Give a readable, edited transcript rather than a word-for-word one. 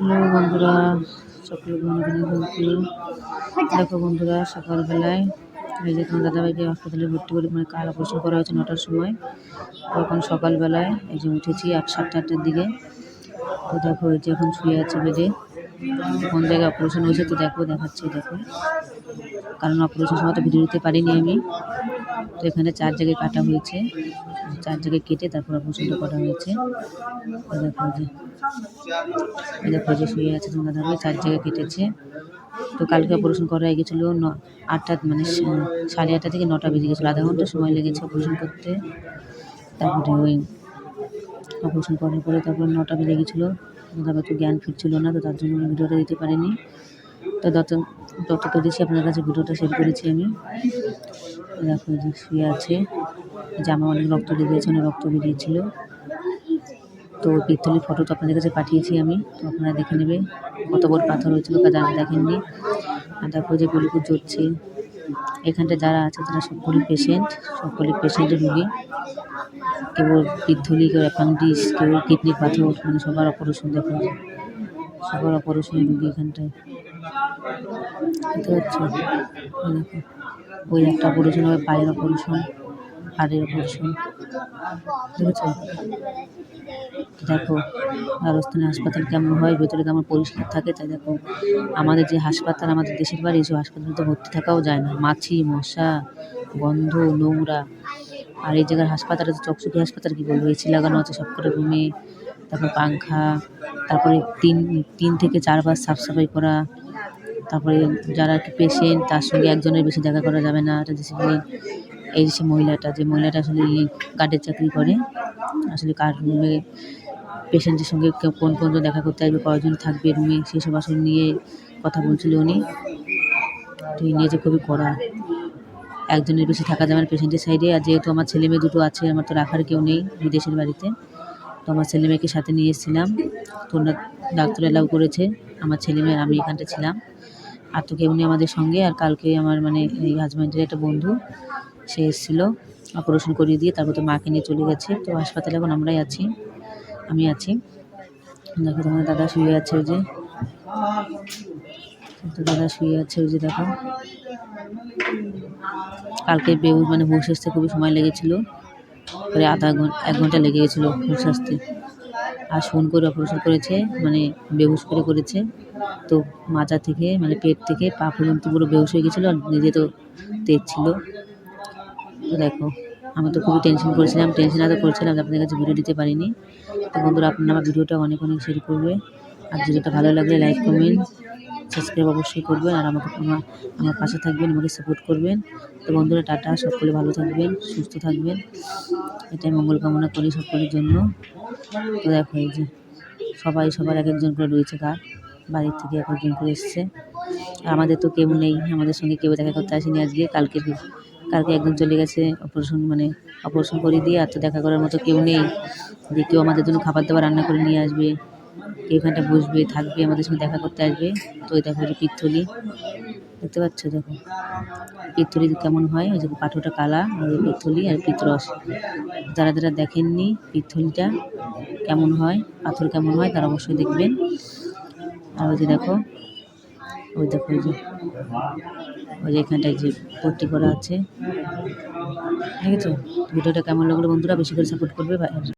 Hello বন্ধুরা, সকলে দেখো বন্ধুরা, সকালবেলায় এই যে তোমার দাদাভাইকে হাসপাতালে ভর্তি করে মানে কাল অপারেশন করা হয়েছে 9টার সময়। তখন সকালবেলায় এই যে উঠেছি 7:30-8টার দিকে। তো দেখো এই যে এখন শুয়ে আছে বেডে। কোন জায়গায় অপারেশন হয়েছে তো দেখাচ্ছি দেখো, কারণ অপারেশন সময় তো ভিডিও দিতে পারিনি আমি। তো এখানে 4 জায়গায় কাটা হয়েছে, 4 জায়গায় কেটে তারপর অপারেশনটা করা হয়েছে। দেখো যে শুয়ে আছে তোমার দাদাভাই, 4 জায়গায় কেটেছে। তো কালকে অপারেশন করা হয়ে গেছিলো 8টা মানে 8:30 থেকে 9টা বেজে গেছিলো, আধা ঘন্টা সময় লেগেছে অপারেশন করতে। তারপরে ওই অপারেশন করার পরে তারপর 9টা বেজে গেছিলো। তারপর তো জ্ঞান ফিরছিল না, তো তার জন্য ভিডিওটা দিতে পারিনি। তো যত পেরেছি আপনার কাছে ভিডিওটা শেয়ার করেছি আমি। দেখো যে শুয়ে আছে, জামা অনেক রক্ত লেগেছে, অনেক রক্ত বেরিয়েছিল। তো পিত্তলির ফটো তো আপনাদের কাছে পাঠিয়েছি আমি, তো আপনারা দেখে নেবে কত বড় পাথর হয়েছিল, যারা দেখেননি। আর তারপর যে গুলিকুজ চড়ছে, এখানটা যারা আছে তারা সকলে পেশেন্টের রুগী। কেবল পিত্তলি, কেউ অ্যাপেন্ডিক্স, কেউ কিডনির পাথর, মানে সবার অপারেশন। দেখো সবার অপারেশনের রুগী এখানটায়, বুঝতে পারছো? দেখো ওই একটা অপারেশন হবে, পায়ের অপারেশন, হাড়ের অপারেশন, বুঝেছো? দেখো রাজস্থানের হাসপাতাল কেমন হয়, ভেতরে কেমন পরিষ্কার থাকে। তাই দেখো আমাদের যে হাসপাতাল, আমাদের দেশের বাড়ি, এইসব হাসপাতালে ভর্তি থাকাও যায় না, মাছি, মশা, গন্ধ, নোংরা। আর এই জায়গার হাসপাতালে তো চকচকে হাসপাতাল, কী বলবো, এসি লাগানো আছে সবকটা রুমে, তারপর পাংখা, তারপরে 3 থেকে 4 বার সাফ সাফাই করা। তারপরে যারা আর কি পেশেন্ট, তার সঙ্গে একজনের বেশি দেখা করা যাবে না। এটা ডিসিপ্লিন। এই যে মহিলাটা আসলে গার্ডের চাকরি করে, আসলে কার রুমে পেশেন্টের সঙ্গে কোনজন দেখা করতে আসবে, কয়জন থাকবে রুমে, সেসব আসলে নিয়ে কথা বলছিল উনি। তো এই নিয়ে যে খুবই কড়া, একজনের বেশি থাকা যাবে না পেশেন্টের সাইডে। আর যেহেতু আমার ছেলে মেয়ে দুটো আছে, আমার তো রাখার কেউ নেই বিদেশের বাড়িতে, তো আমার ছেলে মেয়েকে সাথে নিয়ে এসেছিলাম। তো ডাক্তার অ্যালাউ করেছে, আমার ছেলে মেয়ে আর আমি এখানটা ছিলাম। আর তো কেউ নেই আমাদের সঙ্গে। আর কালকে আমার মানে এই হাজব্যান্ডের একটা বন্ধু, সে এসেছিলো অপারেশন করিয়ে দিয়ে, তারপর তো মাকে নিয়ে চলে গেছে। তো হাসপাতালে এখন আমি আছি। দেখো তোমার দাদা শুয়ে আছে, ওই যে দেখো কালকে মানে হুঁশ আসতে খুবই সময় লেগেছিলো, প্রায় 1 ঘন্টা লেগে গেছিলো হুঁশ আসতে। আর ফোন করে অপারেশন করেছে, মানে বেহুশ করে করেছে। তো মাথা থেকে মানে পেট থেকে পা পর্যন্ত পুরো বেহুশ হয়ে গেছিলো, আর নিজে তো তেজ ছিল। তো দেখো আমি তো খুবই টেনশন করেছিলাম আপনাদের কাছে ভিডিও দিতে পারিনি। তো বন্ধুরা, আপনারা আমার ভিডিওটা অনেক শেয়ার করবে। আর ভিডিওটা ভালো লাগলে লাইক, কমেন্ট, সাবস্ক্রাইব অবশ্যই করবেন। আর আমার পাশে থাকবেন, আমাকে সাপোর্ট করবেন। তো বন্ধুরা, টাটা, সকলে ভালো থাকবেন, সুস্থ থাকবেন, এটাই মঙ্গল কামনা করি সকলের জন্য। তো দেখো এই যে সবার এক একজন করে রয়েছে, বাড়ির থেকে এক একজন করে এসছে। আর আমাদের তো কেউ নেই, আমাদের সঙ্গে কেউ দেখা করতে আসেনি আজকে। কালকে একজন চলে গেছে অপারেশন করে দিয়ে। আর তো দেখা করার মতো কেউ নেই যে কেউ আমাদের জন্য খাবার দাবার রান্না করে নিয়ে আসবে, কেউ এখানটা বসবে, থাকবে, আমাদের সঙ্গে দেখা করতে আসবে। তো ওই দেখো যে পিত্তলি, দেখতে পাচ্ছ? দেখো পিত্তলি কেমন হয়, ওই যে পাথরটা কালা, আর ওই পিত্তলি আর পিত্রস। যারা দেখেননি পিত্তলিটা কেমন হয়, পাথর কেমন হয়, তারা অবশ্যই দেখবেন। আর ওই যে দেখো ওই যে এখানটায় যে ভর্তি করা আছে, ঠিক আছে? ভিডিওটা কেমন লাগলো বন্ধুরা, বেশি করে সাপোর্ট করবে।